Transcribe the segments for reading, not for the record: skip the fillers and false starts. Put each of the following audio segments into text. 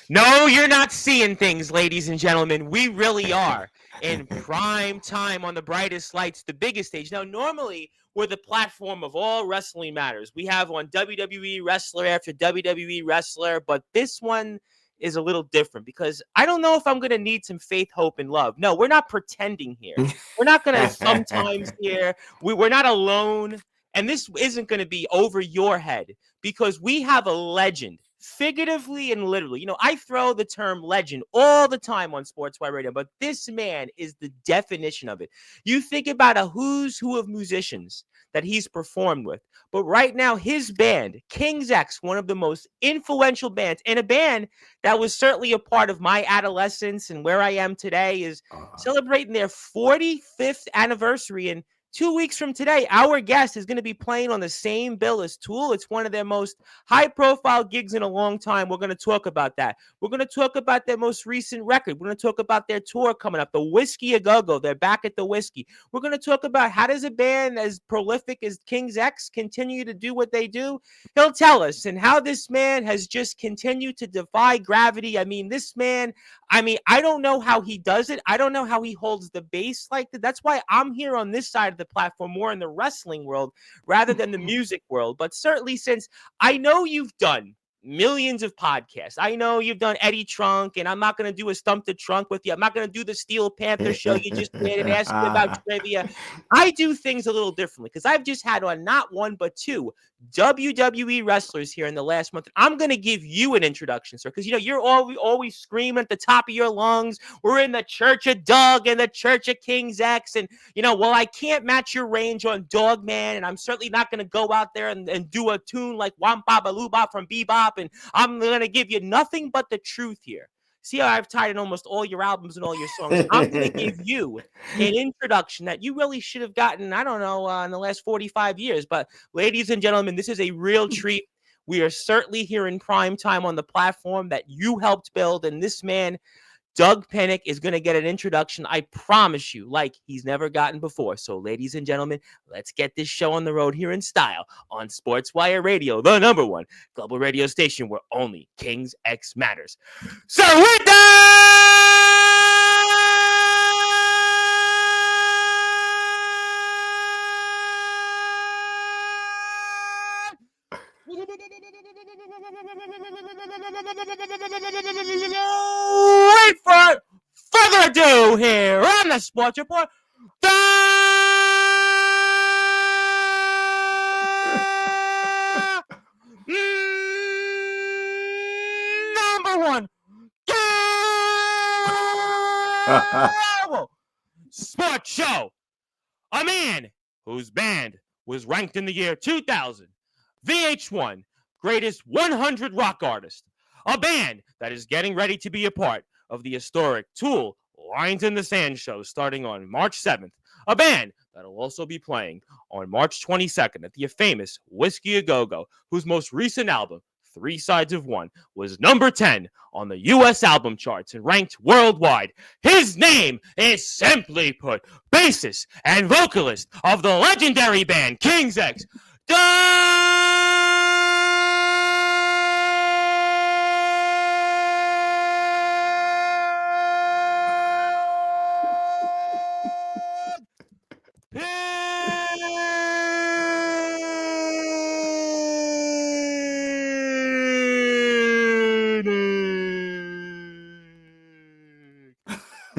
No, you're not seeing things, ladies and gentlemen. We really are in prime time on the brightest lights, the biggest stage. Now, normally, we're the platform of all wrestling matters. We have on WWE wrestler after WWE wrestler, but this one is a little different because I don't know if I'm going to need some faith, hope, and love. No, we're not pretending here. We're not going to sometimes here. We're not alone. And this isn't going to be over your head because we have a legend, figuratively and literally. I throw the term legend all the time on Sportzwire Radio, but this man is the definition of it. You think about a who's who of musicians that he's performed with, but right now his band, King's X, one of the most influential bands, and a band that was certainly a part of my adolescence and where I am today, is celebrating their 45th anniversary. And 2 weeks from today, our guest is going to be playing on the same bill as Tool. It's one of their most high-profile gigs in a long time. We're going to talk about that. We're going to talk about their most recent record. We're going to talk about their tour coming up, the Whiskey A Go-Go. They're back at the Whiskey. We're going to talk about how does a band as prolific as King's X continue to do what they do. He'll tell us, and how this man has just continued to defy gravity. This man, I don't know how he does it. I don't know how he holds the bass like that. That's why I'm here on this side of the platform, more in the wrestling world rather than the music world. But certainly, since I know you've done millions of podcasts, I know you've done Eddie Trunk, and I'm not going to do a Stump the Trunk with you. I'm not going to do the Steel Panther show you just did and ask me about trivia. I do things a little differently because I've just had on not one but two WWE wrestlers here in the last month. I'm going to give you an introduction, sir, because you're always screaming at the top of your lungs, we're in the Church of Doug and the Church of King's X, and well, I can't match your range on Dog Man, and I'm certainly not going to go out there and do a tune like Wampa Balooba from Bebop, and I'm going to give you nothing but the truth here. See how I've tied in almost all your albums and all your songs? I'm going to give you an introduction that you really should have gotten, I don't know, in the last 45 years. But ladies and gentlemen, this is a real treat. We are certainly here in prime time on the platform that you helped build. And this man, Doug Pinnick, is going to get an introduction, I promise you, like he's never gotten before. So, ladies and gentlemen, let's get this show on the road here in style on Sportzwire Radio, the #1 global radio station where only King's X matters. So, with that, without further ado, here on the Sports Report, #1 global sports show. A man whose band was ranked in the year 2000 VH1 Greatest 100 Rock Artist. A band that is getting ready to be a part of the historic Tool Lines in the Sand show starting on March 7th. A band that will also be playing on March 22nd at the famous Whiskey A Go-Go, whose most recent album, 3 Sides of One, was number 10 on the U.S. album charts and ranked worldwide. His name is, simply put, bassist and vocalist of the legendary band King's X,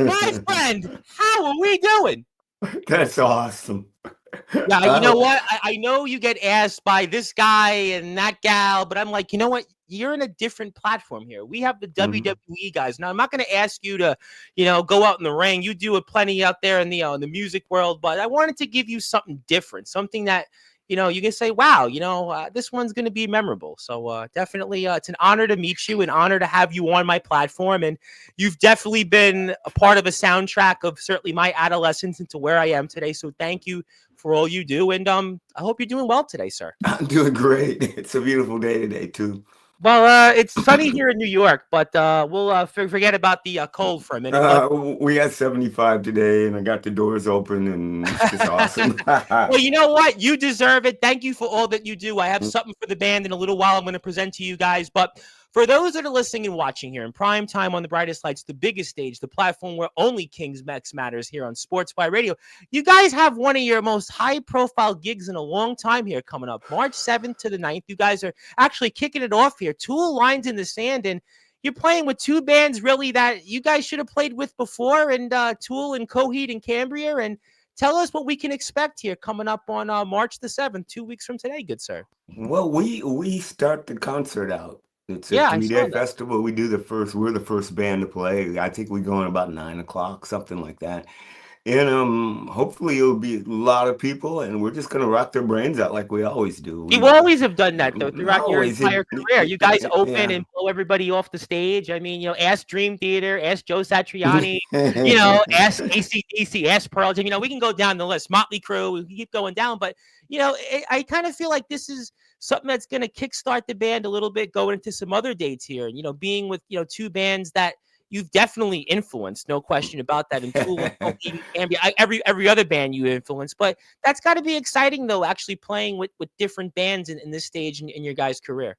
my friend, how are we doing? That's awesome. Yeah, you know what? I know you get asked by this guy and that gal, but I'm like, you know what? You're in a different platform here. We have the WWE guys. Now, I'm not going to ask you to, go out in the ring. You do it plenty out there in the music world, but I wanted to give you something different, something that, you can say, wow, this one's going to be memorable. So definitely, it's an honor to meet you, an honor to have you on my platform. And you've definitely been a part of a soundtrack of certainly my adolescence into where I am today. So thank you for all you do. And I hope you're doing well today, sir. I'm doing great. It's a beautiful day today, too. Well, it's sunny here in New York, but we'll forget about the cold for a minute. We got 75 today, and I got the doors open, and it's just awesome. Well, you know what? You deserve it. Thank you for all that you do. I have something for the band in a little while I'm going to present to you guys. But For those that are listening and watching here in prime time on the brightest lights, the biggest stage, the platform where only Kings Mex matters here on Sportzwire Radio, you guys have one of your most high-profile gigs in a long time here coming up, March 7th to the 9th. You guys are actually kicking it off here. Tool Lines in the Sand, and you're playing with two bands really that you guys should have played with before, and Tool and Coheed and Cambria. And tell us what we can expect here coming up on March the 7th, 2 weeks from today, good sir. Well, we start the concert out. It's a Yeah, I saw 3-day that. festival. We're the first band to play. I think we go in about 9 o'clock, something like that. And hopefully it'll be a lot of people, and we're just gonna rock their brains out like we always do. You always have done that, though, throughout your Always, entire career. You guys open yeah. and blow everybody off the stage. I mean, ask Dream Theater, ask Joe Satriani, ask AC/DC, ask Pearl Jam. We can go down the list. Motley Crue, we can keep going down. But, I kind of feel like this is something that's going to kickstart the band a little bit going into some other dates here. Being with, two bands that you've definitely influenced, no question about that. And Tool and Coheed and Cambria, every other band you influenced, but that's got to be exciting though. Actually playing with different bands in this stage in your guys' career.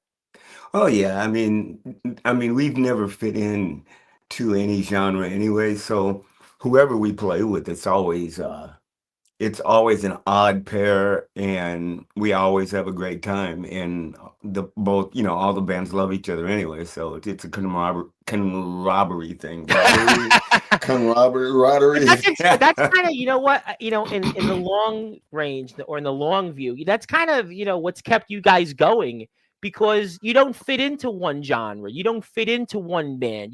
Oh yeah, I mean, we've never fit in to any genre anyway. So whoever we play with, it's always an odd pair, and we always have a great time. And all the bands love each other anyway, so it's a camaraderie thing. Camaraderie. That's kind of, what, in the long range or in the long view, that's kind of, what's kept you guys going, because you don't fit into one genre. You don't fit into one band.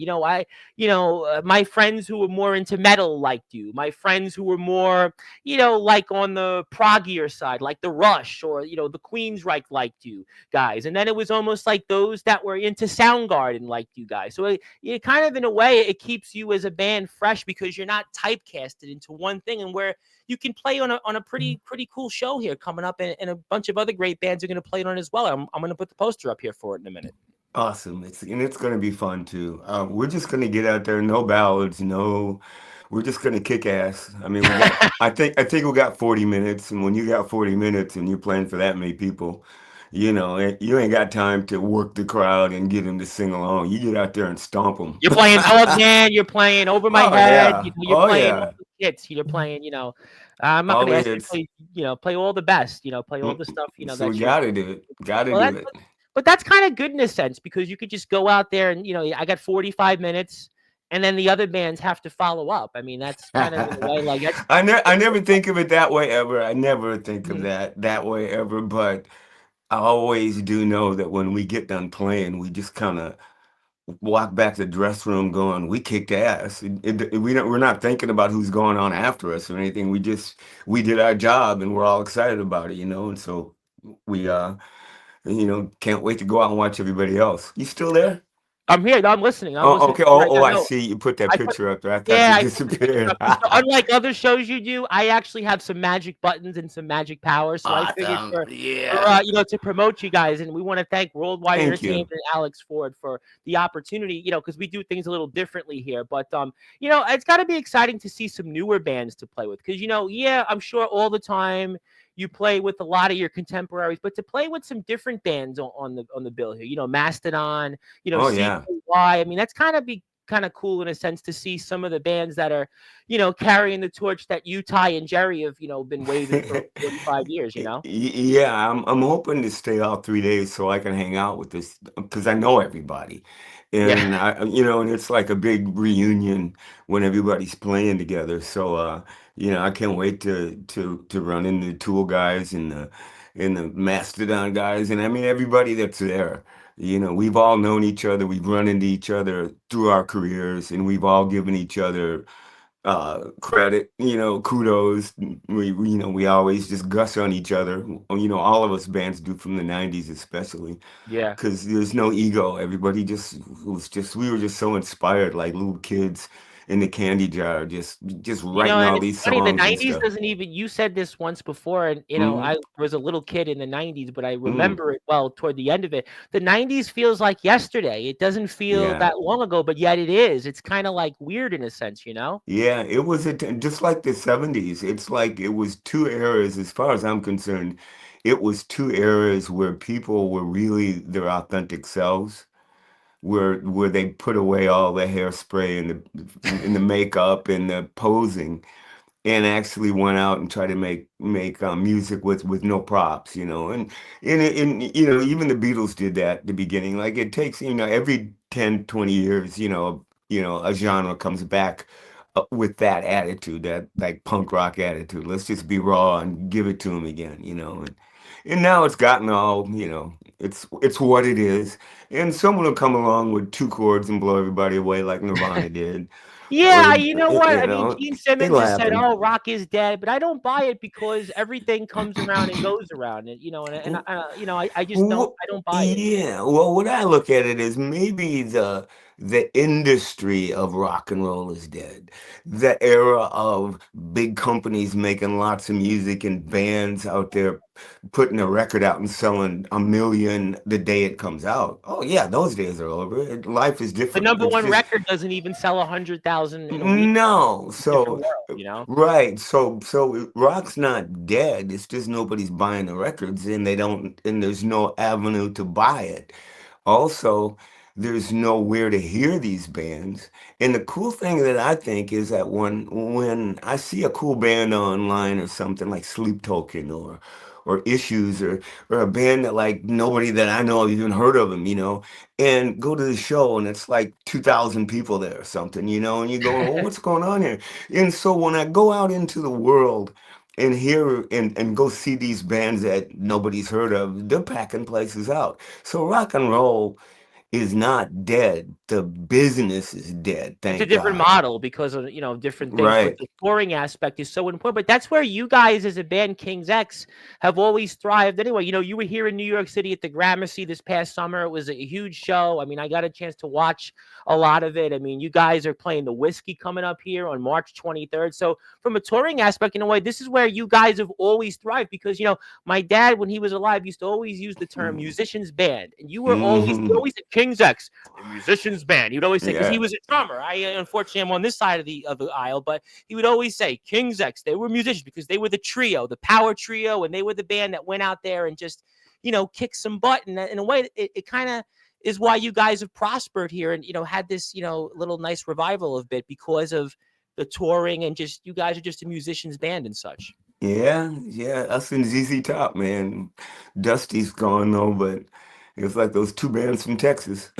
My friends who were more into metal liked you. My friends who were more, like on the proggier side, like the Rush or, the Queensryche liked you guys. And then it was almost like those that were into Soundgarden liked you guys. So it kind of, in a way, it keeps you as a band fresh because you're not typecasted into one thing, and where you can play on a pretty cool show here coming up, and a bunch of other great bands are going to play it on as well. I'm going to put the poster up here for it in a minute. Awesome. It's going to be fun too. We're just going to get out there, no ballads, no. We're just going to kick ass. I mean, I think we got 40 minutes, and when you got 40 minutes and you're playing for that many people, you ain't got time to work the crowd and get them to sing along. You get out there and stomp them. You're playing Dog Man, you're playing Over My Oh Head, yeah. you're Oh playing all yeah. the hits, you're playing, I'm not All going to the ask you to hits. play, play all the best, play all Mm, the stuff, So we that you're. got to do it. Got to Well, do it. but that's kind of good in a sense, because you could just go out there and, I got 45 minutes, and then the other bands have to follow up. I mean, that's kind of, in a way, like that's. I never think of it that way ever. I never think of Mhm. that way ever. But I always do know that when we get done playing, we just kind of walk back to the dress room going, we kicked ass. We're not thinking about who's going on after us or anything. We did our job, and we're all excited about it, And so we can't wait to go out and watch everybody else. You still there? I'm here. No, I'm listening. I'm Oh, listening okay. to you right Oh, now. I No, see. You put that I put picture up there. I thought Yeah, you I put the picture disappeared. up. So unlike other shows you do, I actually have some magic buttons and some magic powers. So I figured Awesome. for Yeah. to promote you guys, and we want to thank Worldwide Thank Entertainment you. and Alex Ford for the opportunity. Because we do things a little differently here, but it's got to be exciting to see some newer bands to play with. Because yeah, I'm sure all the time you play with a lot of your contemporaries, but to play with some different bands on the bill here, Mastodon, Oh yeah. CKY. I mean, that's kind of cool in a sense to see some of the bands that are, carrying the torch that you, Ty, and Jerry have, been waving for 45 years. Yeah, I'm hoping to stay all 3 days so I can hang out with this because I know everybody, Yeah. and it's like a big reunion when everybody's playing together. So, I can't wait to run into the Tool guys and the Mastodon guys, and I mean everybody that's there. We've all known each other. We've run into each other through our careers, and we've all given each other credit, kudos. We always just gush on each other. All of us bands do from the 90s, especially Yeah. because there's no ego. Everybody we were just so inspired, like little kids in the candy jar, just writing And all it's these funny, the songs and 90s stuff. doesn't even, you said this once before, and, Mm, I was a little kid in the 90s, but I mm, remember it well toward the end of it. The 90s feels like yesterday. It doesn't feel yeah. that long ago, but yet it is. It's kind of like weird in a sense. Yeah, it was just like the 70s. It's like it was two eras, as far as I'm concerned. It was two eras where people were really their authentic selves. where they put away all the hairspray and the makeup and the posing and actually went out and tried to make music with no props, and even the Beatles did that at the beginning. Like it takes, every 10, 20 years, a genre comes back with that attitude, that like punk rock attitude. Let's just be raw and give it to them again, and now it's gotten all, it's what it is. And someone will come along with two chords and blow everybody away like Nirvana did. Yeah, Or, you know what? I mean, Gene it'll Simmons has said, happen. "Oh, rock is dead," but I don't buy it because everything comes around and goes around, and I just don't. Wh- I don't buy it. Yeah, well, what I look at it is maybe the industry of rock and roll is dead. The era of big companies making lots of music and bands out there putting a record out and selling a million the day it comes out. Oh yeah, those days are over. Life is The different. number It's one just record doesn't even sell 100,000 in a week. no. It's a different So world. right. So rock's not dead. It's just nobody's buying the records and they don't and there's no avenue to buy it. Also, there's nowhere to hear these bands. And the cool thing that I think is that when I see a cool band online or something like Sleep Token or Issues or a band that like nobody that I know have even heard of them, and go to the show and it's like 2,000 people there or something, and you go, well, what's going on here? And so when I go out into the world and hear and go see these bands that nobody's heard of, they're packing places out. So rock and roll is not dead. The business is dead, It's a thank different God. model because of different things, but Right. the touring aspect is so important. But that's where you guys, as a band, King's X, have always thrived. Anyway, you were here in New York City at the Gramercy this past summer. It was a huge show. I mean, I got a chance to watch a lot of it. I mean, you guys are playing the Whiskey coming up here on March 23rd. So from a touring aspect, in a way, this is where you guys have always thrived because my dad, when he was alive, used to always use the term musicians band, and he Hmm. always said King's X, the musicians band. He would always say, because he Yeah. was a drummer. Unfortunately, I'm on this side of the aisle, but he would always say King's X. They were musicians because they were the trio, the power trio, and they were the band that went out there and just kicked some butt. And in a way, it kind of is why you guys have prospered here and had this little nice revival of bit because of the touring and just you guys are just a musicians band and such. Yeah, yeah, us and ZZ Top, man. Dusty's gone though, but it's like those two bands from Texas.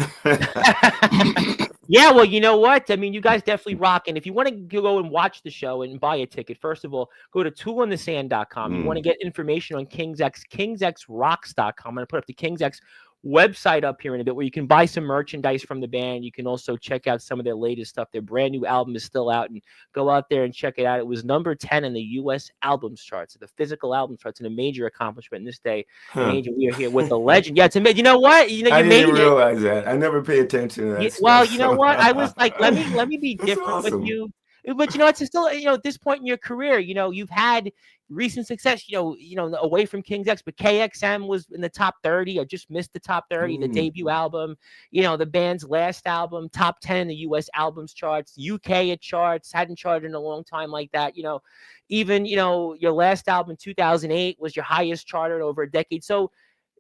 Yeah, well, you know what? I mean, you guys definitely rock. And if you want to go and watch the show and buy a ticket, first of all, go to toolinthesand.com. You want to Mm. get information on King's X, kingsxrocks.com. I'm going to put up the King's X website up here in a bit where you can buy some merchandise from the band. You can also check out some of their latest stuff. Their brand new album is still out, and go out there and check it out. It was number 10 in the U.S. albums charts, the physical album charts, and a major accomplishment in this day and Huh. age. And we are here with the legend. Yeah, it's amazing. You know what? I You didn't made even it. realize that. I never pay attention to Yeah, that well, stuff. you know So what? I was like, let me be that's different with awesome. you. But it's still at this point in your career, you've had recent success. Away from King's X, but KXM was in the top 30. I just missed the top 30. The Mm. debut album, the band's last album, top 10 in the U.S. albums charts, UK it charts, hadn't charted in a long time like that. Even your last album, 2008, was your highest charted over a decade. So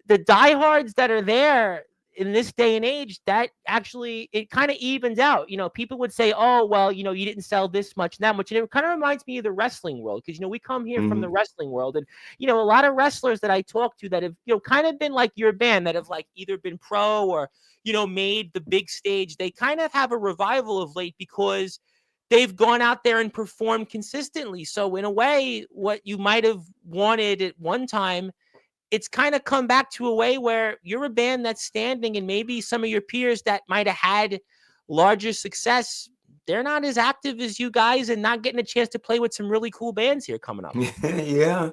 the diehards that are there in this day and age, that actually it kind of evens out. People would say, "Oh, well, you didn't sell this much, that much," and it kind of reminds me of the wrestling world because we come here from the Hmm. wrestling world, and a lot of wrestlers that I talk to that have kind of been like your band that have like either been pro or made the big stage. They kind of have a revival of late because they've gone out there and performed consistently. So in a way, what you might have wanted at one time, it's kind of come back to a way where you're a band that's standing, and maybe some of your peers that might have had larger success, they're not as active as you guys and not getting a chance to play with some really cool bands here coming up. Yeah.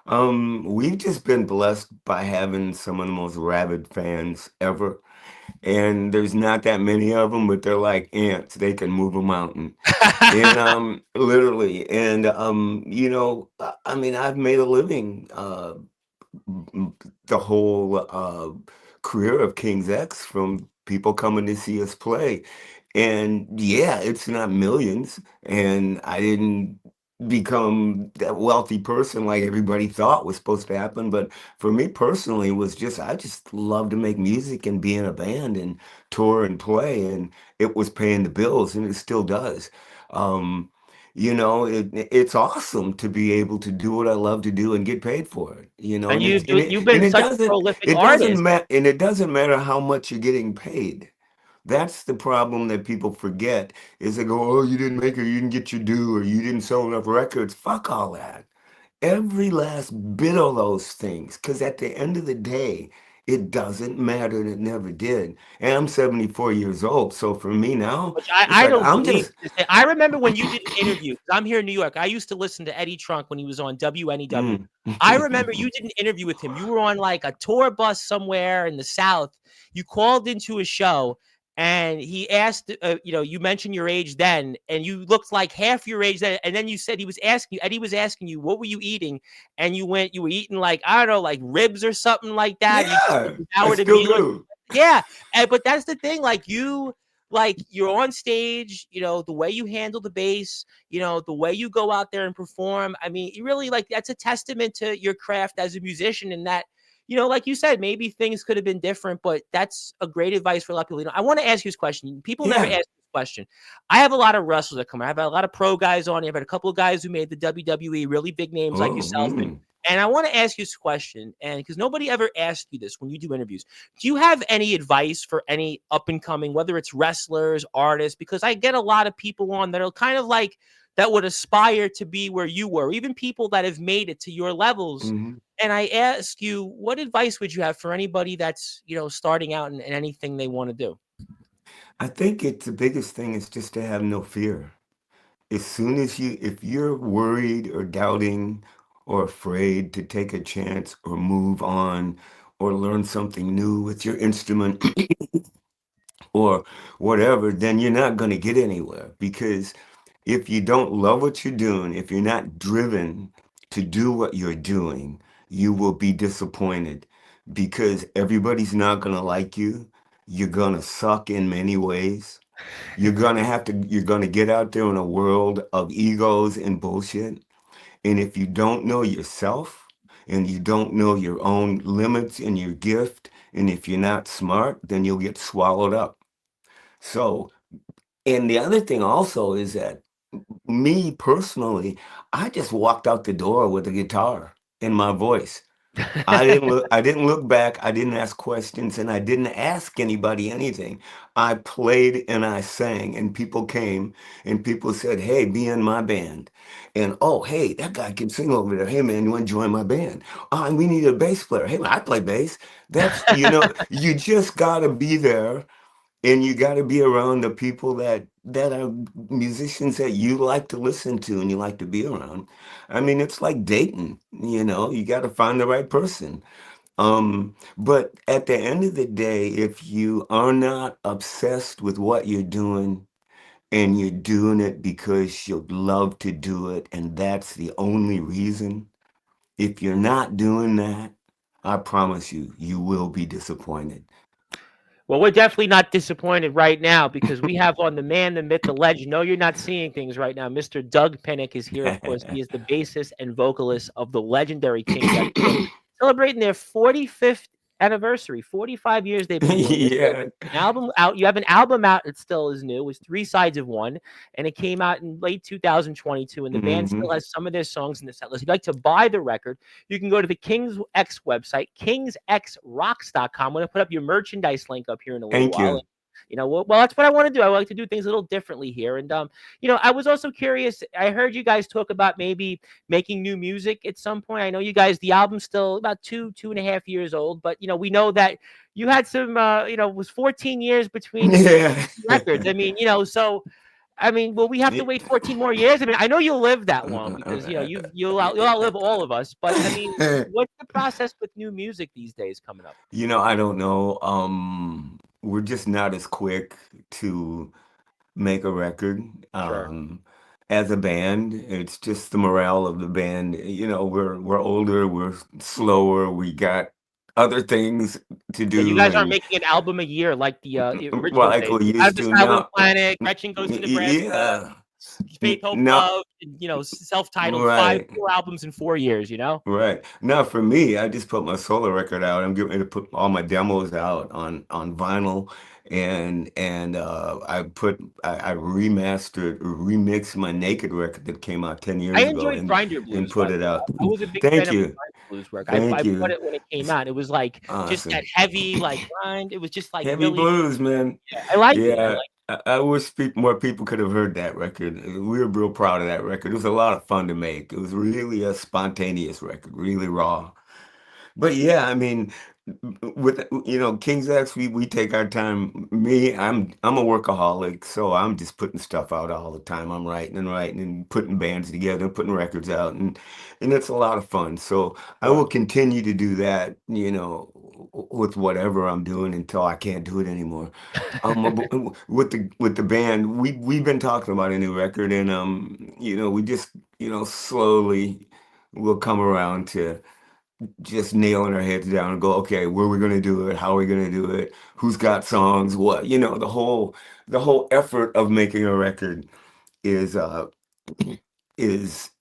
We've just been blessed by having some of the most rabid fans ever. And there's not that many of them, but they're like ants. They can move a mountain. And literally. And I mean, I've made a living the whole career of King's X from people coming to see us play. And yeah, it's not millions. And I didn't. become that wealthy person like everybody thought was supposed to happen. But for me personally, it was just I just love to make music and be in a band and tour and play, and it was paying the bills, and it still does. Um, it's awesome to be able to do what I love to do and get paid for it. And And you've been it such a doesn't prolific artist. it doesn't matter how much you're getting paid. That's the problem that people forget is they go, oh, you didn't make it, you didn't get your due, or you didn't sell enough records. Fuck all that. Every last bit of those things, because at the end of the day, it doesn't matter and it never did. And I'm 74 years old. So for me now, Which it's I like don't I'm believe just this. I remember when you did an interview. 'Cause I'm here in New York. I used to listen to Eddie Trunk when he was on WNEW. mm. I remember you did an interview with him. You were on like a tour bus somewhere in the South. You called into a show and he asked, you mentioned your age then, and you looked like half your age then. And then you said Eddie was asking you, what were you eating? And you were eating like, I don't know, like ribs or something like that. And you Yeah, I devoured a still meal. do. Yeah. But that's the thing. Like you're on stage, the way you handle the bass, the way you go out there and perform. I mean, you really like that's a testament to your craft as a musician and that, like you said, maybe things could have been different, but that's a great advice for a lot of people. I want to ask you this question. People never Yeah. ask this question. I have a lot of wrestlers that come. I have a lot of pro guys on. I've had a couple of guys who made the WWE, really big names like Oh, yourself. And I want to ask you this question, and because nobody ever asked you this when you do interviews, do you have any advice for any up and coming, whether it's wrestlers, artists? Because I get a lot of people on that are kind of like that would aspire to be where you were, even people that have made it to your levels. mhm. And I ask you, what advice would you have for anybody that's starting out in anything they want to do? I think the biggest thing is just to have no fear. As soon as if you're worried or doubting or afraid to take a chance or move on or learn something new with your instrument or whatever, then you're not going to get anywhere. Because if you don't love what you're doing, if you're not driven to do what you're doing, you will be disappointed because everybody's not going to like you. You're going to suck in many ways. You're gonna get out there in a world of egos and bullshit. And if you don't know yourself and you don't know your own limits and your gift, and if you're not smart, then you'll get swallowed up. So, and the other thing also is that me personally, I just walked out the door with a guitar in my voice. I didn't look back, I didn't ask questions, and I didn't ask anybody anything. I played and I sang, and people came and people said, "Hey, be in my band." And oh, hey, that guy can sing over there. Hey man, you want to join my band? Oh, and we need a bass player. Hey, I play bass. You just gotta be there and you got to be around the people that are musicians that you like to listen to and you like to be around. I mean, it's like dating, you got to find the right person. But at the end of the day, if you are not obsessed with what you're doing and you're doing it because you love to do it and that's the only reason, if you're not doing that, I promise you, you will be disappointed. Well, we're definitely not disappointed right now because we have on the man, the myth, the legend. No, you're not seeing things right now. Mr. Doug Pinnick is here. Of course, he is the bassist and vocalist of the legendary Kings X Band, celebrating their 45th anniversary. 45 years they've been doing this. They have Yeah. an album out. You have an album out that still is new. It was Three Sides of One, and it came out in late 2022. And the band hmm still has some of their songs in the set list. If you'd like to buy the record, you can go to the Kings X website, kingsxrocks.com. I'm going to put up your merchandise link up here in a little Thank while. you. And, well, that's what I want to do. I like to do things a little differently here. And, I was also curious. I heard you guys talk about maybe making new music at some point. I know you guys, the album's still about 2.5 years old, but, we know that you had some, it was 14 years between Yeah. records. I mean, so I mean, will we have to wait 14 more years? I mean, I know you'll live that long because you'll outlive all of us. But I mean, what's the process with new music these days coming up? I don't know. We're just not as quick to make a record. Sure. As a band, it's just the morale of the band. We're older, we're slower, we got other things to Yeah, you do, guys aren't and making an album a year like the well, original like days. we Out used of the to Silent now. Planet, Gretchen Goes to Nebraska. Yeah. Faith, Hope, No, Love, and, self-titled right. 4 albums in 4 years. Right. Now for me, I just put my solo record out. I'm getting ready to put all my demos out on vinyl and I remastered remixed my Naked record that came out 10 I years ago enjoyed Grinder and Blues, by put the it way. out. I was a big fan Thank of the you. Grinder Blues work. I Thank bought you. it when it came It's out. It was like just that awesome. heavy, like grind. It was just like Heavy really, blues, man. I liked it. I Yeah, like. I wish more people could have heard that record. We were real proud of that record. It was a lot of fun to make. It was really a spontaneous record, really raw. But yeah, I mean, with King's X, we take our time. Me, I'm a workaholic, so I'm just putting stuff out all the time. I'm writing and putting bands together and putting records out, and it's a lot of fun. So I will Sure. continue to do that, with whatever I'm doing until I can't do it anymore. With the band, we've been talking about a new record, and we just slowly will come around to just nailing our heads down and go, okay, where are we going to do it? How are we going to do it? Who's got songs? What? The whole effort of making a record is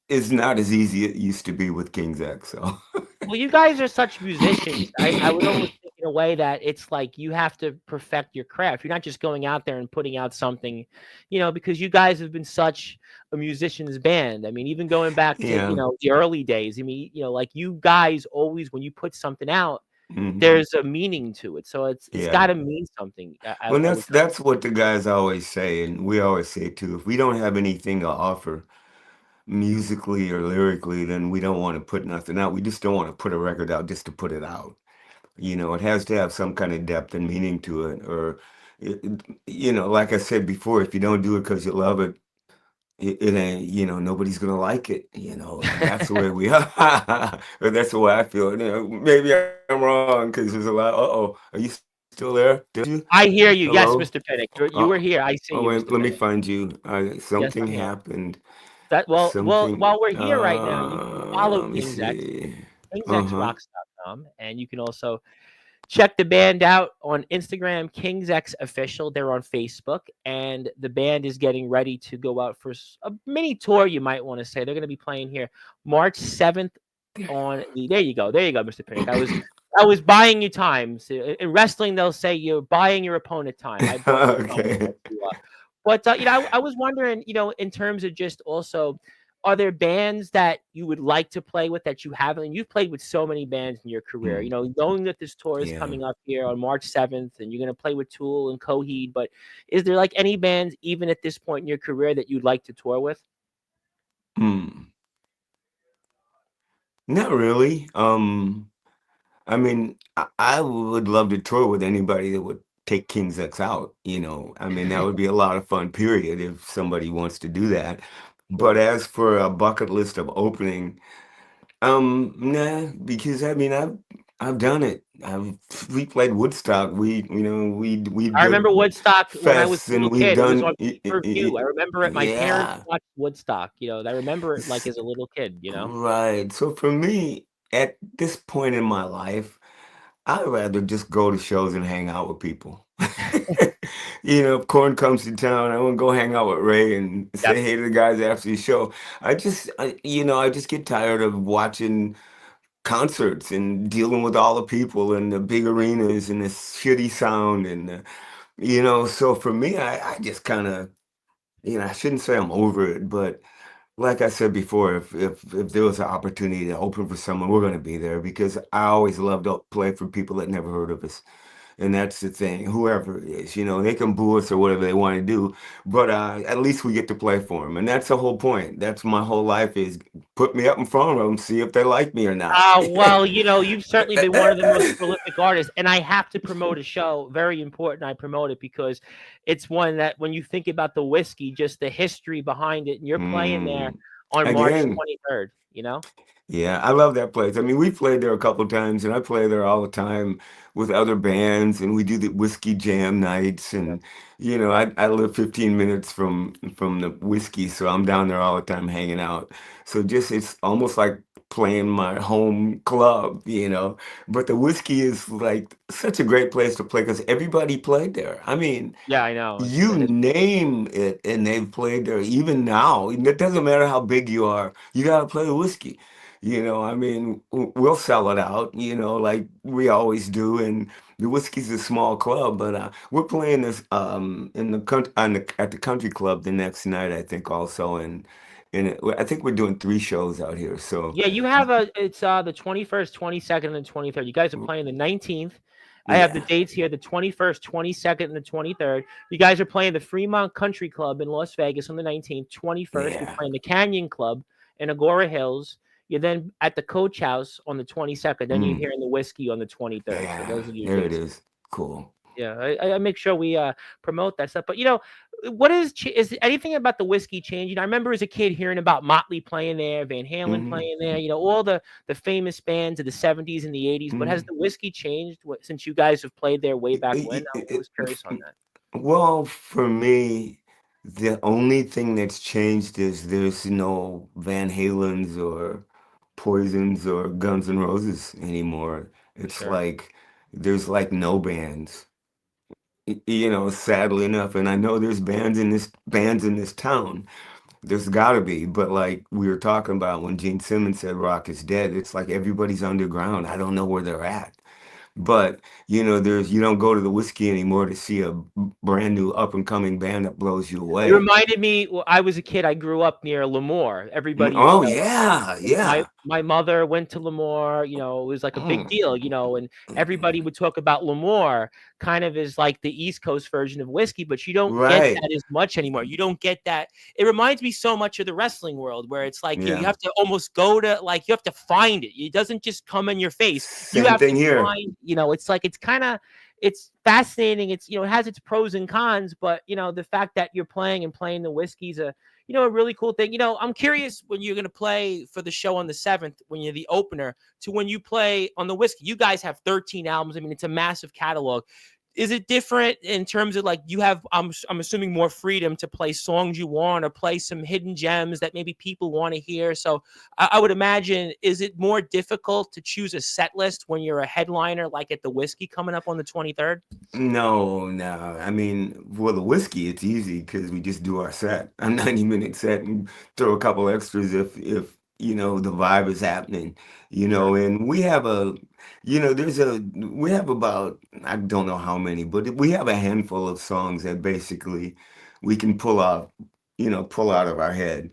is not as easy it used to be with King's X. So Well, you guys are such musicians. I would almost think in a way that it's like you have to perfect your craft. You're not just going out there and putting out something, because you guys have been such a musician's band. I mean, even going back to, yeah, the early days. I mean, like you guys always, when you put something out, hmm there's a meaning to it. So it's got yeah. to mean something. Well, I that's would think. that's what the guys always say, and we always say too. If we don't have anything to offer musically or lyrically, then we don't want to put nothing out. We just don't want to put a record out just to put it out. It has to have some kind of depth and meaning to it. Or, like I said before, if you don't do it because you love it, it ain't, nobody's gonna like it. And that's the way we are. Or that's the way I feel. Maybe I'm wrong because there's a lot. Uh-oh, are you still there? Did I lose you? I hear you. Yes, Hello? Mr. Pinnick. You Oh, were here. I see oh you, wait, Mr. let me Pinnick. find you. Yes, Something I'm here. happened. Well, Something. while we're here right now, you can follow Let me King's X, see. Uh-huh. kingsxrocks.com, and you can also check the band out on Instagram, King's X Official. They're on Facebook, and the band is getting ready to go out for a mini tour, you might want to say. They're going to be playing here March 7th on the. There you go, Mr. Pinnick. I was buying you time. So in wrestling, they'll say you're buying your opponent time. I bought you time. Okay. But I was wondering, in terms of just also, are there bands that you would like to play with that you haven't? And you've played with so many bands in your career. Hmm. Knowing that this tour is Yeah. coming up here on March 7th, and you're going to play with Tool and Coheed. But is there like any bands, even at this point in your career, that you'd like to tour with? Hmm. Not really. I mean, I would love to tour with anybody that would take King's X out. I mean, that would be a lot of fun, period, if somebody wants to do that. But Sure. as for a bucket list of opening, nah, because I mean, I've done it. We played Woodstock. We I did remember Woodstock when I was fests, a little and we've kid. It was done on pay-per-view. I remember it. My parents yeah. watched Woodstock. I remember it like as a little kid. Right. So for me, at this point in my life, I'd rather just go to shows and hang out with people. If Korn comes to town, I want to go hang out with Ray and Yep. say hey to the guys after the show. I just get tired of watching concerts and dealing with all the people and the big arenas and the shitty sound so for me, I just kind of, I shouldn't say I'm over it, but like I said before, if there was an opportunity to open for someone, we're going to be there because I always love to play for people that never heard of us. And that's the thing, whoever it is, they can boo us or whatever they want to do, but at least we get to play for them. And that's the whole point. That's my whole life is put me up in front of them, see if they like me or not. Well, you've certainly been one of the most prolific artists, and I have to promote a show. Very important. I promote it because it's one that when you think about the whiskey, just the history behind it, and you're playing there Mm. on March Again, 23rd. yeah, I love that place. I mean, we played there a couple times, and I play there all the time with other bands, and we do the whiskey jam nights. And I live 15 minutes from the whiskey, so I'm down there all the time hanging out. So just it's almost like playing my home club, you know. But the whiskey is like such a great place to play because everybody played there. I mean, Yeah, I know. you name it, and they've played there. Even now, it doesn't matter how big you are, you gotta play the whiskey. You know, I mean, we'll sell it out, you know, like we always do. And the whiskey's a small club, but we're playing this in the country at the country club the next night, I think, also. And I think we're doing three shows out here. So Yeah, you have it's the 21st, 22nd, and 23rd. You guys are playing the 19th. I have the yeah, dates here, the 21st, 22nd, and the 23rd. You guys are playing the Fremont Country Club in Las Vegas on the 19th. 21st, you're yeah. playing the Canyon Club in Agora Hills. You're then at the Coach House on the 22nd. Then you're Mm, hearing the Whiskey on the 23rd. So yeah, those are your there it dates. is. Cool. Yeah, I make sure we promote that stuff. But what is anything about the whiskey changing? I remember as a kid hearing about Motley playing there, Van Halen Hmm. playing there. All the famous bands of the '70s and the '80s. But has Hmm. the whiskey changed since you guys have played there way back when? It- I it- was curious on that. well, for me, the only thing that's changed is there's no Van Halens or Poisons or Guns N' Roses anymore. It's Sure. like there's like no bands, you know, sadly enough. And I know there's bands in this town. There's gotta be, but like we were talking about when Gene Simmons said rock is dead, it's like everybody's underground. I don't know where they're at. But you know, you don't go to the whiskey anymore to see a brand new up and coming band that blows you It away. reminded me. Well, I was a kid. I grew up near Lemoore. Everybody, Oh yeah, my yeah. my mother went to Lemoore. It was like a big Mm. deal. And everybody would talk about Lemoore kind of as like the East Coast version of whiskey, but you don't get Right. that as much anymore. You don't get that. It reminds me so much of the wrestling world, where it's like you Yeah. have to almost go to like you have to find it. It doesn't just come in your face. You Same have thing to here. find. It's like it's fascinating. It has its pros and cons, but the fact that you're playing the whiskey's a really cool thing. I'm curious when you're going to play for the show on the 7th, when you're the opener, to when you play on the whiskey. You guys have 13 albums. I mean, it's a massive catalog. Is it different in terms of like you have, I'm assuming, more freedom to play songs you want or play some hidden gems that maybe people want to hear? So I would imagine, is it more difficult to choose a set list when you're a headliner like at the whiskey coming up on the 23rd? No, no. I mean, for the whiskey, it's easy because we just do our set, a 90-minute set, and throw a couple extras if you know the vibe is happening, you Sure. know. And we have about, I don't know how many, but we have a handful of songs that basically we can pull out of our head.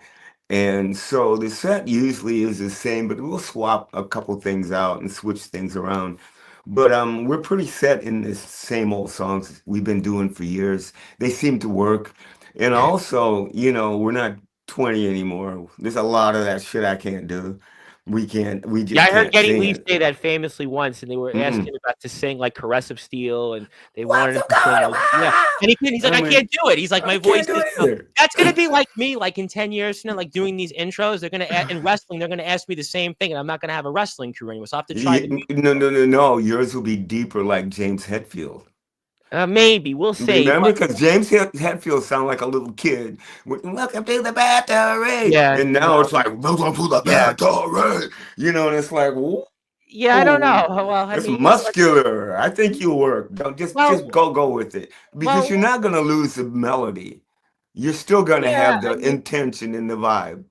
And so the set usually is the same, but we'll swap a couple things out and switch things around. But we're pretty set in this same old songs we've been doing for years. They seem to work. And also, you know, we're not 20 anymore. There's a lot of that shit I can't do. We Yeah, just I heard can't Getty sing Lee it. say that famously once, and they were asking Mm-mm. about to sing like "Caress of Steel," and they wanted What's him up, to sing going? like, yeah. And he's like, I "I mean, can't do it." He's like, I "My voice can't do is." it either. That's gonna be like me, like in 10 years from now, like doing these intros. They're gonna in wrestling, they're gonna ask me the same thing, and I'm not gonna have a wrestling career anymore. So I have to try the music. No, no, no, no. Yours will be deeper like James Hetfield. Maybe we'll see, Remember, but because Hetfield sounded like a little kid. Welcome to the battery. yeah, And now it's like, welcome to the yeah, battery. You know, and it's like, whoa, yeah. I don't know. Well, I it's mean, what? muscular. I think you'll work. Don't just Well, go with it. Because you're well, not gonna lose the melody. You're still gonna yeah. have the I mean, intention and the vibe.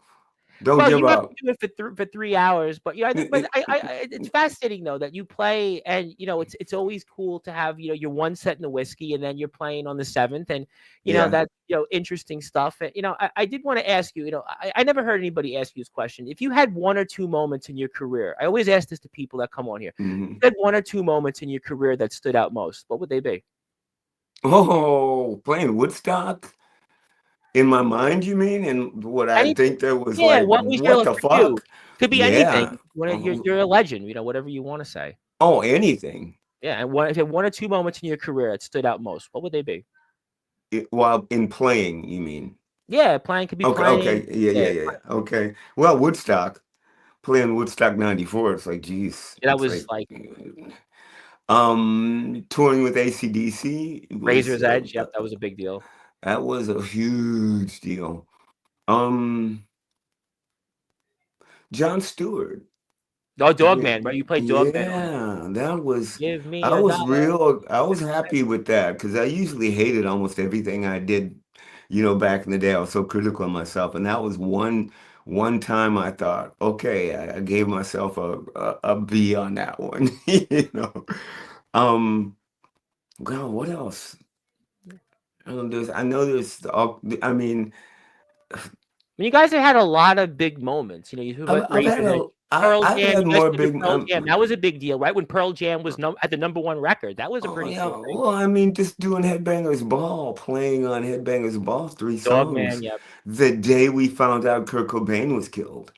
Don't well, give you have to up. do it for 3 hours, but it's fascinating though that you play, and it's always cool to have your one set in the whiskey, and then you're playing on the 7th, and Yeah. that interesting stuff. And I did want to ask you, I never heard anybody ask you this question. If you had one or two moments in your career, I always ask this to people that come on here. If Hmm. you had one or two moments in your career that stood out most, what would they be? Oh, playing Woodstock. In my mind, you mean? And what I Anything? think that was Yeah. like, What was what your the for you? fuck? Could be Yeah. anything. You're a legend. Whatever you want to say. Oh, anything. Yeah, and if you had one or two moments in your career that stood out most, what would they be? While in playing, you mean? Yeah, playing could be Okay, playing. okay. Yeah, Yeah, yeah, yeah, yeah. Okay. Well, Woodstock, playing Woodstock 94, it's like, geez. that It's was like, like touring with AC/DC was, Razor's Edge. Yep, that was a big deal. that was a huge deal. Um, John Stewart. Oh, Yeah, Dogman, right? You played Dogman on it. yeah, that was Give me I a was dollar. real I was happy with that because I usually hated almost everything I did, back in the day. I was so critical of myself, and that was one time I thought, okay, I gave myself a B on that one, you know. Um, God, what else? I know there's I mean, I mean, you guys have had a lot of big moments. You know, you I've put I've had Razorhead, a I Pearl I've Jam. had You guys more played the big Pearl Jam. That was a big deal, right? When Pearl Jam was had the #1 record, that was a Oh pretty yeah, cool thing. well, I mean, just doing Headbangers Ball, playing on Headbangers Ball, three Dogman, songs, yep. the day we found out Kurt Cobain was killed,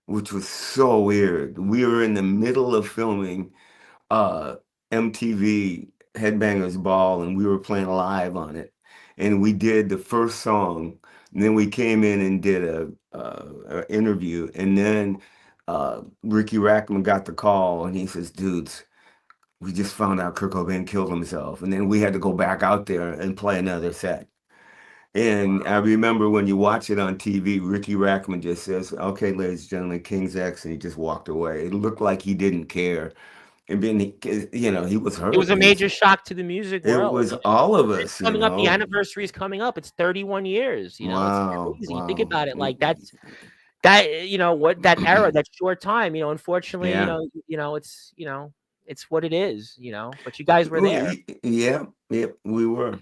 which was so weird. We were in the middle of filming uh MTV Headbangers Ball, and we were playing live on it, and we did the first song, and then we came in and did a interview, and then Ricky Rackman got the call, and he says, "Dudes, we just found out Kurt Cobain killed himself." And then we had to go back out there and play another set. And I remember when you watch it on TV, Ricky Rackman just says, "Okay, ladies and gentlemen, King's X," and he just walked away. It looked like he didn't care. And then, he was It was hurt. a major shock to the music It world. was all of It's us, coming up. The anniversary is coming up. It's 31 years. It's Wow, crazy. You think wow. about it, like that. What that era, that short time. Unfortunately, Yeah. it's what it is. But you guys were there. Yeah, yeah, we were.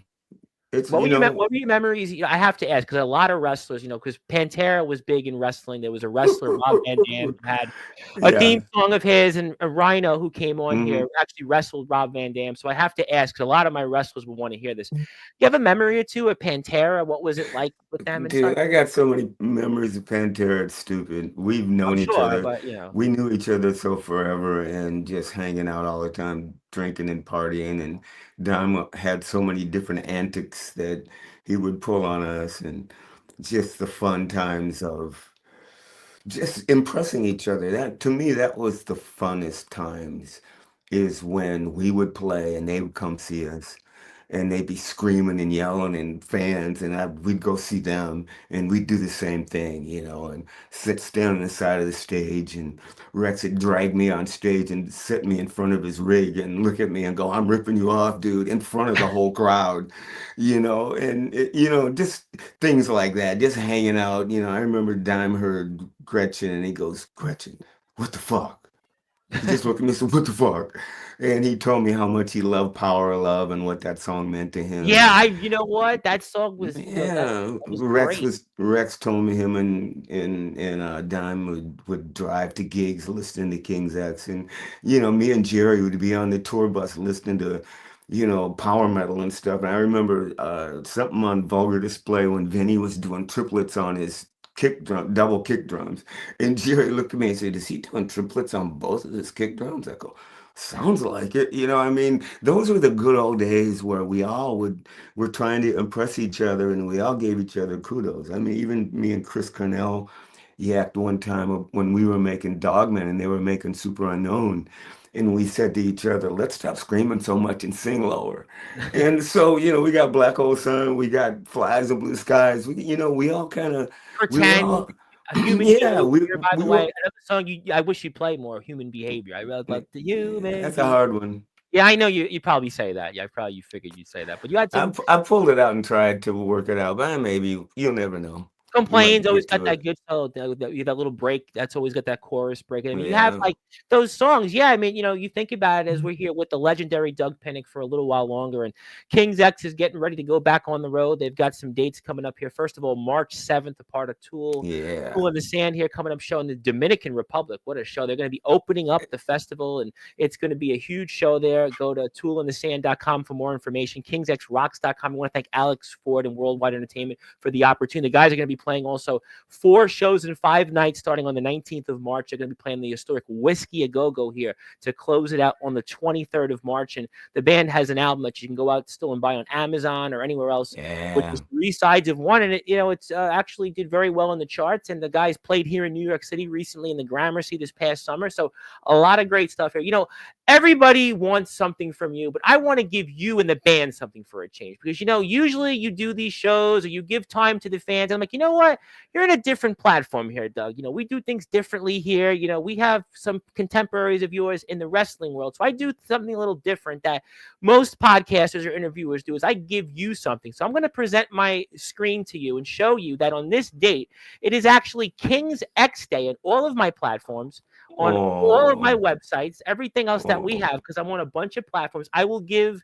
It's, What were your memories? I have to ask because a lot of wrestlers, because Pantera was big in wrestling. There was a wrestler, Rob Van Dam, who had a theme yeah. song of his, and a Rhino who came on here Hmm. actually wrestled Rob Van Dam. So I have to ask because a lot of my wrestlers would want to hear this. You have a memory or two of Pantera? What was it like with them and such? Dude, I got so many memories of Pantera. It's stupid. We've I'm known each sure, other. but We knew each other so forever and just hanging out all the time, drinking and partying. And Dom had so many different antics that he would pull on us, and just the fun times of just impressing each other. That to me, that was the funnest times, is when we would play and they would come see us, and they'd be screaming and yelling and fans, and we'd go see them, and we'd do the same thing, and stand on the side of the stage, and Rex would drag me on stage and sit me in front of his rig and look at me and go, "I'm ripping you off, dude," in front of the whole crowd, and just things like that, just hanging out. I remember Dime heard Gretchen, and he goes, "Gretchen, what the fuck?" He just looked at me and said, "What the fuck?" And he told me how much he loved Power of Love and what that song meant to him. yeah, And you know what? That song was, yeah, that was great. Rex told me him and Dime would drive to gigs listening to King's X, and me and Jerry would be on the tour bus listening to power metal and stuff. And I remember something on Vulgar Display when Vinny was doing triplets on his double kick drums, and Jerry looked at me and said, "Is he doing triplets on both of his kick drums?" I go, "Sounds like it." I mean, those were the good old days where we all were trying to impress each other, and we all gave each other kudos. I mean, even me and Chris Cornell yacked one time when we were making Dogman and they were making Super Unknown. And we said to each other, "Let's stop screaming so much and sing lower." And so, we got Black Hole Sun, we got Flies of Blue Skies. We all we were Pretend, all, a human yeah, behavior, by we the way. were, Another song I wish you play more, Human Behavior. I really love the human that's a be. hard one. Yeah, I know you probably say that. Yeah, you figured you'd say that. But you had some I pulled it out and tried to work it out, but maybe you'll never know. You Complain's might always get got to that it. good solo, that little break. That's always got that chorus break. I mean, you have Yeah. like those songs. Yeah, I mean, you think about it as we're here with the legendary Doug Pinnick for a little while longer, and King's X is getting ready to go back on the road. They've got some dates coming up here. First of all, March 7th, a part of Tool. Yeah. Tool in the Sand here coming up, show in the Dominican Republic. What a show! They're going to be opening up the festival, and it's going to be a huge show there. Go to toolinthesand.com for more information. KingsXRocks.com. I want to thank Alex Ford and Worldwide Entertainment for the opportunity. The guys are going to be playing also 4 shows in 5 nights starting on the 19th of March. They're going to be playing the historic Whiskey A Go-Go here to close it out on the 23rd of March. And the band has an album that you can go out still and buy on Amazon or anywhere else, which is Yeah. 3 Sides of One. And it's actually did very well in the charts. And the guys played here in New York City recently in the Gramercy this past summer. So a lot of great stuff here. Everybody wants something from you, but I want to give you and the band something for a change because, usually you do these shows or you give time to the fans. And I'm like, know what? You're in a different platform here, Doug. We do things differently here. We have some contemporaries of yours in the wrestling world. So I do something a little different that most podcasters or interviewers do is I give you something. So I'm going to present my screen to you and show you that on this date, it is actually King's X Day on all of my platforms, on all of my Oh, websites, everything else that we oh, have, because I'm on a bunch of platforms. I will give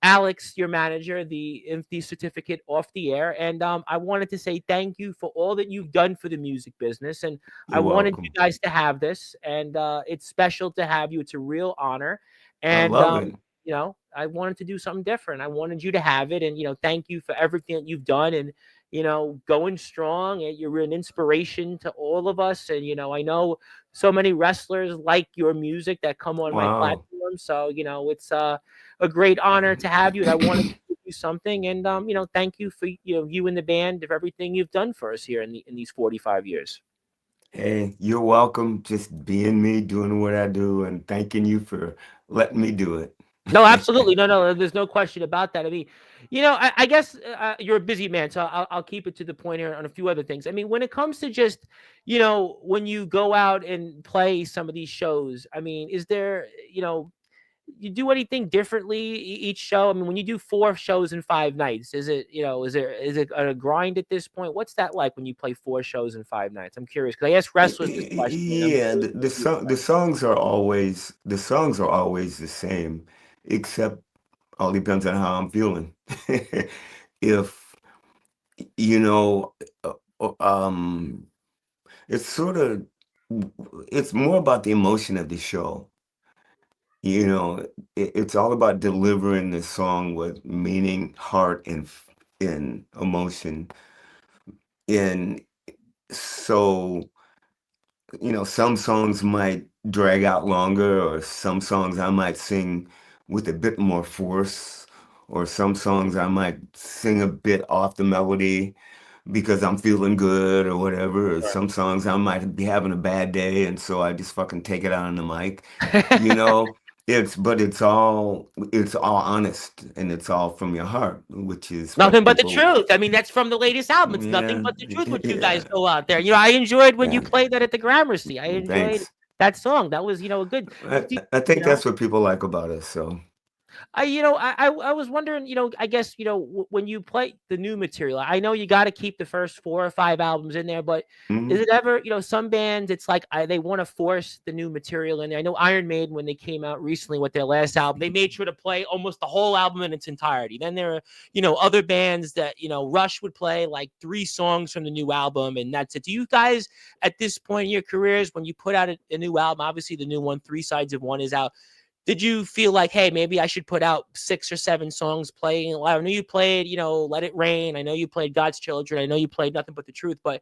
Alex, your manager, the certificate off the air, and I wanted to say thank you for all that you've done for the music business, and I you're wanted you welcome. guys to have this, and it's special to have you. It's a real honor, I and love it. I wanted to do something different. I wanted you to have it, and thank you for everything that you've done, and going strong. And you're an inspiration to all of us, and I know so many wrestlers like your music that come on my Wow. platform. So it's a great honor to have you. And I wanted to give you something, and thank you for you and the band of everything you've done for us here in these 45 years. Hey, you're welcome. Just being me, doing what I do, and thanking you for letting me do No, it. absolutely. No, no, there's no question about that. I mean, I guess you're a busy man, so I'll keep it to the point here on a few other things. I mean, when it comes to just, when you go out and play some of these shows, I mean, is there, you do anything differently each show? I mean, when you do 4 shows in 5 nights, is it, is it a grind at this point? What's that like when you play 4 shows in 5 nights? I'm curious because I asked wrestlers this question, and I'm Yeah, curious what you the songs are always the same, except all depends on how I'm feeling. If you know, uh, uh, um, it's sort of it's more about the emotion of the show. It's all about delivering the song with meaning, heart, and emotion. And so, some songs might drag out longer, or some songs I might sing with a bit more force, or some songs I might sing a bit off the melody because I'm feeling good or whatever. Or some songs I might be having a bad day, and so I just fucking take it out on the mic. You think? know, but it's all honest and it's all from your heart, which is Nothing what but the people. truth. I mean, that's from the latest album. It's nothing Yeah, but the truth what you guys yeah, go out there. I enjoyed when you yeah. played that at the Gramercy. I enjoyed Thanks. that song. That was, a good. I You think know, that's what people like about us. So, I was wondering, I guess, when you play the new material, I know you got to keep the first 4 or 5 albums in there, but is mhm. it ever, some bands, it's like they want to force the new material in there. I know Iron Maiden, when they came out recently with their last album, they made sure to play almost the whole album in its entirety. Then there are, other bands that, Rush would play like 3 songs from the new album, and that's it. Do you guys, at this point in your careers, when you put out a new album, obviously the new one, Three Sides of One, is out, did you feel like, hey, maybe I should put out 6 or 7 songs playing? I know you played, Let It Rain. I know you played God's Children. I know you played Nothing But the Truth. But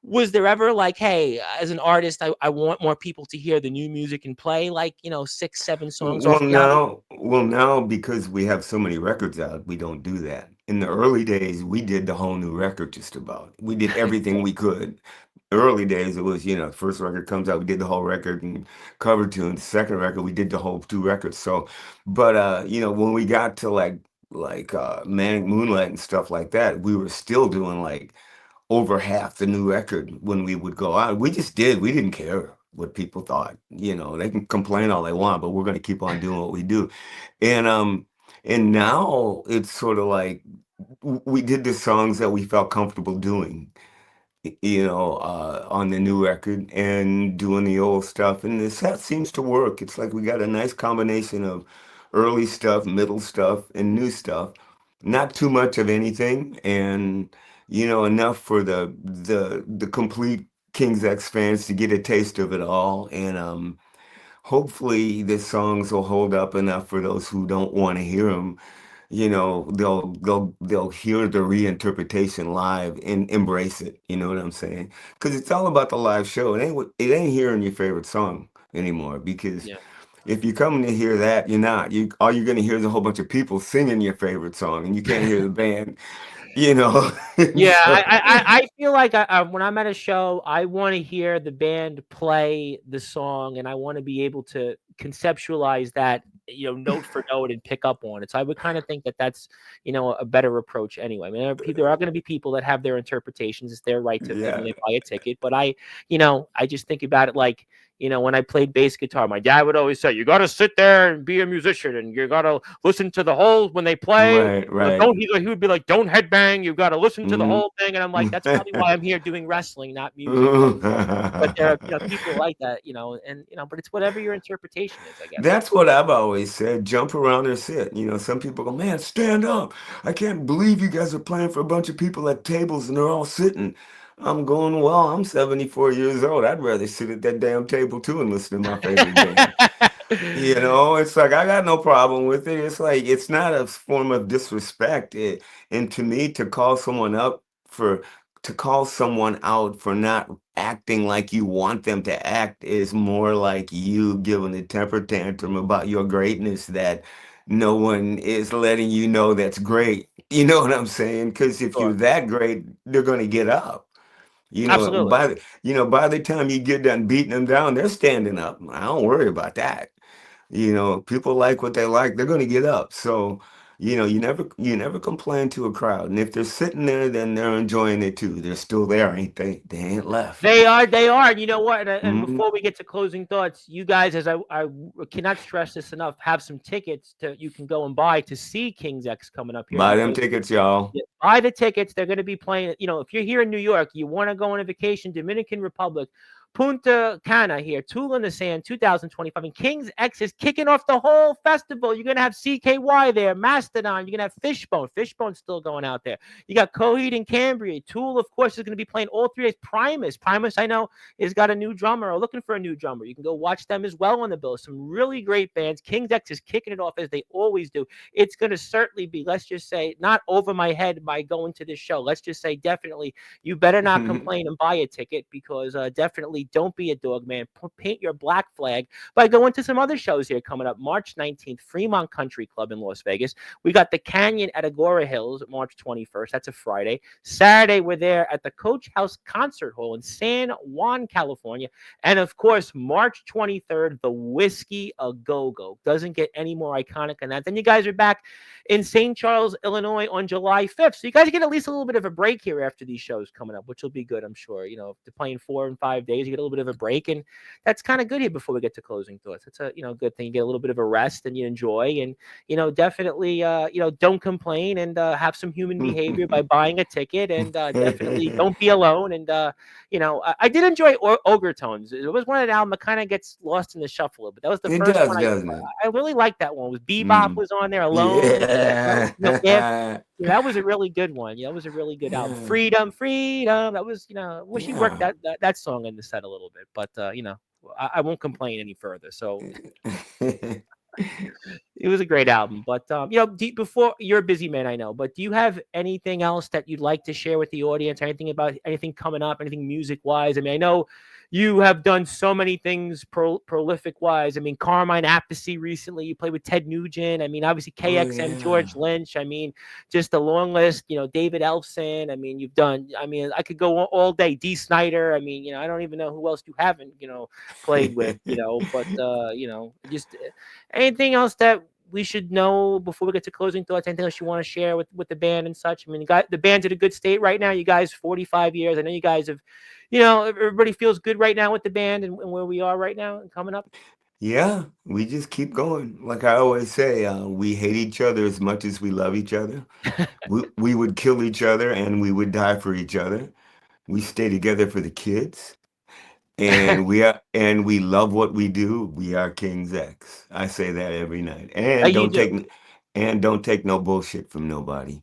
was there ever like, hey, as an artist, I want more people to hear the new music and play like, 6, 7 songs off the album? Now, because we have so many records out, we don't do that. In the early days, we did the whole new record just about. We did everything we could. Early days, it was, first record comes out, we did the whole record and cover tunes. Second record, we did the whole 2 records. So, but when we got to like Manic Moonlight and stuff like that, we were still doing like over half the new record when we would go out. We just did. We didn't care what people thought. They can complain all they want, but we're going to keep on doing what we do. And now it's sort of like we did the songs that we felt comfortable doing, on the new record and doing the old stuff. And this that seems to work. It's like we got a nice combination of early stuff, middle stuff, and new stuff. Not too much of anything, and enough for the complete King's X fans to get a taste of it all. And hopefully, the songs will hold up enough for those who don't want to hear them. They'll hear the reinterpretation live and embrace it. You know what I'm saying? Because it's all about the live show. It ain't hearing your favorite song anymore. Because Yeah. if you're coming to hear that, you're not. All you're gonna hear is a whole bunch of people singing your favorite song, and you can't hear the band. You know. Yeah, So, I feel like when I'm at a show, I want to hear the band play the song, and I want to be able to conceptualize that note for note and pick up on it. So I would kind of think that that's a better approach anyway. I mean, there are going to be people that have their interpretations. It's their right to when Yeah. they buy a ticket. But I just think about it like, when I played bass guitar, my dad would always say, "You got to sit there and be a musician, and you got to listen to the whole when they play. Right, right. Don't." He would be like, "Don't headbang. You got to listen to the Mhm. whole thing." And I'm like, "That's probably why I'm here doing wrestling, not music." But there are people like that, and but it's whatever your interpretation is, I guess. That's what I've always said. Jump around or sit. Some people go, man, stand up. I can't believe you guys are playing for a bunch of people at tables and they're all sitting. I'm going, well, I'm 74 years old. I'd rather sit at that damn table too and listen to my favorite band. It's like I got no problem with it. It's like it's not a form of disrespect. And to me, to call someone out for not acting like you want them to act is more like you giving a temper tantrum about your greatness that no one is letting you know that's great. You know what I'm saying? Because if you're Sure. that great, they're going to get up. Absolutely. By the time you get done beating them down, they're standing up. I don't worry about that. People like what they like, they're going to get up. So, you never complain to a crowd. And if they're sitting there, then they're enjoying it too. They're still there, ain't they? They ain't left. They are. And you know what? And Hmm. before we get to closing thoughts, you guys, as I cannot stress this enough, have some tickets you can go and buy to see King's X coming up here Buy them because tickets, y'all. buy the tickets. They're going to be playing. If you're here in New York, you want to go on a vacation, Dominican Republic, Punta Cana here, Tool in the Sand, 2025. And King's X is kicking off the whole festival. You're going to have CKY there, Mastodon. You're going to have Fishbone. Fishbone's still going out there. You got Coheed and Cambria. Tool, of course, is going to be playing all 3 days. Primus, I know, has got a new drummer or looking for a new drummer. You can go watch them as well on the bill. Some really great bands. King's X is kicking it off as they always do. It's going to certainly be, let's just say, not over my head by going to this show. Let's just say definitely you better not complain and buy a ticket because definitely don't be a dog, man. Paint your black flag by going to some other shows here coming up. March 19th, Fremont Country Club in Las Vegas. We got the Canyon at Agora Hills, March 21st. That's a Friday. Saturday, we're there at the Coach House Concert Hall in San Juan, California. And of course, March 23rd, the Whiskey A Go Go. Doesn't get any more iconic than that. Then you guys are back in St. Charles, Illinois on July 5th. So you guys get at least a little bit of a break here after these shows coming up, which will be good, I'm sure. If they're playing 4 and 5 days, you get a little bit of a break. And that's kind of good here before we get to closing thoughts. It's a, good thing. You get a little bit of a rest and you enjoy. And, definitely, don't complain and have some human behavior by buying a ticket. And definitely don't be alone. And, I did enjoy Ogre Tones. It was one of the album that kind of gets lost in the shuffle, but that was the It first does, one doesn't it? I really liked that one. Was Bebop Mm. was on there alone. If Yeah. that was a really good one. Yeah, that was a really good album. Yeah. Freedom, freedom. That was, wish he worked Yeah. that song in the set a little bit, but I won't complain any further. So it was a great album. But before you're a busy man, I know, but do you have anything else that you'd like to share with the audience? Anything about anything coming up? Anything music wise? I mean, I know you have done so many things prolific wise. I mean, Carmine Appice recently. You played with Ted Nugent. I mean, obviously Oh KXM, yeah. George Lynch. I mean, just a long list. David Elfson. I mean, you've done. I mean, I could go all day. D. Snyder. I mean, I don't even know who else you haven't played with. But just anything else that we should know before we get to closing thoughts? Anything else you want to share with the band and such? I mean, the band's in a good state right now. You guys, 45 years. I know you guys have, everybody feels good right now with the band and where we are right now and coming up. Yeah, we just keep going. Like I always say, we hate each other as much as we love each other. We would kill each other and we would die for each other. We stay together for the kids. And we love what we do. We are King's X. I say that every night. You do. And don't take no bullshit from nobody.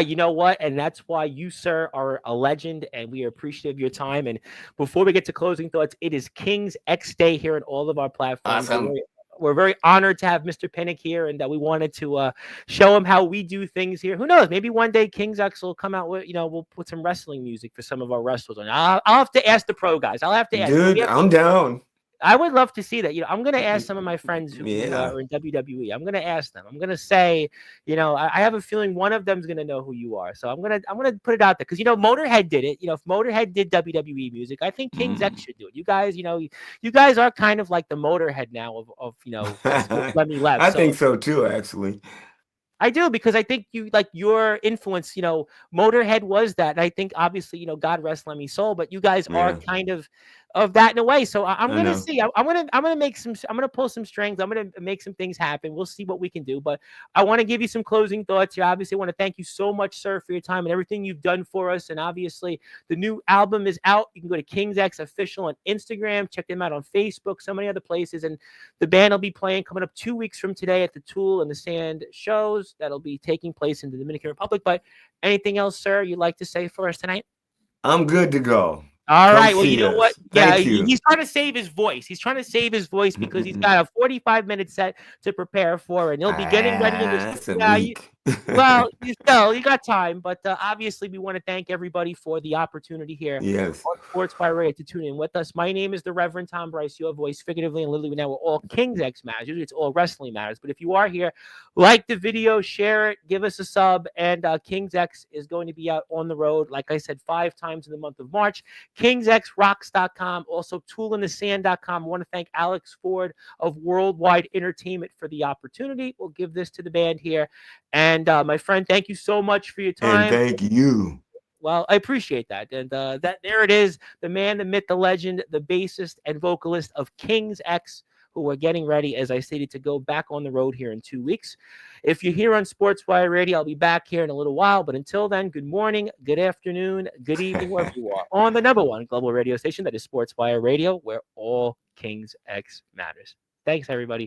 You know what? And that's why you, sir, are a legend, and we are appreciative of your time. And before we get to closing thoughts, it is King's X Day here on all of our platforms. Awesome. We're very honored to have Mr. Pinnick here, and we wanted to show him how we do things here. Who knows? Maybe one day King's X will come out with, we'll put some wrestling music for some of our wrestlers on. I'll have to ask the pro guys. I'll have to ask. Dude, I'm down. I would love to see that. I'm going to ask some of my friends who Yeah. are in WWE. I'm going to ask them. I'm going to say, I have a feeling one of them's going to know who you are. So I'm gonna put it out there because Motorhead did it. If Motorhead did WWE music, I think King's X Mm. should do it. You guys, you guys are kind of like the Motorhead now of since Lemmy left. I So think so too, actually. I do because I think you like your influence. Motorhead was that. And I think obviously, God rest Lemmy's soul, but you guys are Yeah, kind of that in a way. So I'm I gonna know. see. I'm gonna make some. I'm gonna pull some strings. I'm gonna make some things happen. We'll see what we can do. But I want to give you some closing thoughts here. Obviously, I want to thank you so much, sir, for your time and everything you've done for us. And obviously, the new album is out. You can go to King's X Official on Instagram. Check them out on Facebook. So many other places. And the band will be playing coming up 2 weeks from today at the Tool and the Sand shows that'll be taking place in the Dominican Republic. But anything else, sir, you'd like to say for us tonight? I'm good to go. All Come right. Well, you see know what? us. Yeah, Thank you. he's trying to save his voice. He's trying to save his voice because he's got a 45-minute set to prepare for, and he'll be getting ready in this. That's a Yeah, week. well, you got time, but obviously we want to thank everybody for the opportunity here Yes. on Sportswire Radio to tune in with us. My name is the Reverend Tom Bryce, your voice, figuratively and literally. Now we're all King's X matters. It's all wrestling matters. But if you are here, like the video, share it, give us a sub, and King's X is going to be out on the road, like I said, 5 times in the month of March. KingsXRocks.com, also toolinthesand.com. I want to thank Alex Ford of Worldwide Entertainment for the opportunity. We'll give this to the band here. And my friend, thank you so much for your And time. thank you. Well, I appreciate that. And that there it is, the man, the myth, the legend, the bassist and vocalist of King's X, who are getting ready, as I stated, to go back on the road here in 2 weeks. If you're here on Sportswire Radio, I'll be back here in a little while. But until then, good morning, good afternoon, good evening, wherever you are, on the number one global radio station that is Sportswire Radio, where all King's X matters. Thanks, everybody.